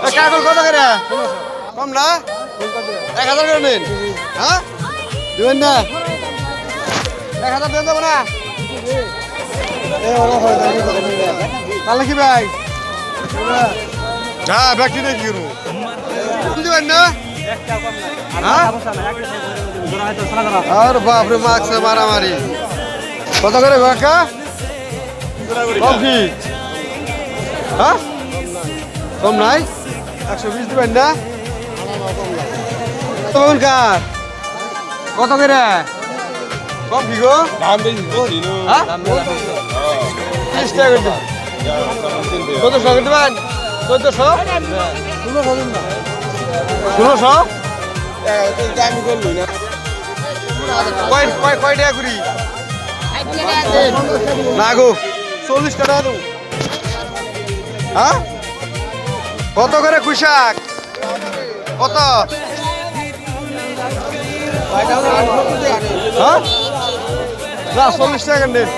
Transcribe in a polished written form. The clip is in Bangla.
কাকল কত করে কম না 1000 করে নিন হ্যাঁ দিবেন না 1000 দিয়ে দেবো না তাহলে কি ভাই হ্যাঁ ব্যক্তি দেখি দিবেন না আর বাপরে মাছ মারামারি কত করে কাকা কম কি হ্যাঁ কম নাই 120 দিবেন না কার কত করে কম কি গো দাম বেশি হ্যাঁ 30 টাকা করে কত টাকা দিবেন 1400 1600 আমি করলই না কয় টাকা করি না গো 40 টাকা দেবো হ্যাঁ কত করে কুশাক কত হ্যাঁ না 40 টাকা নেন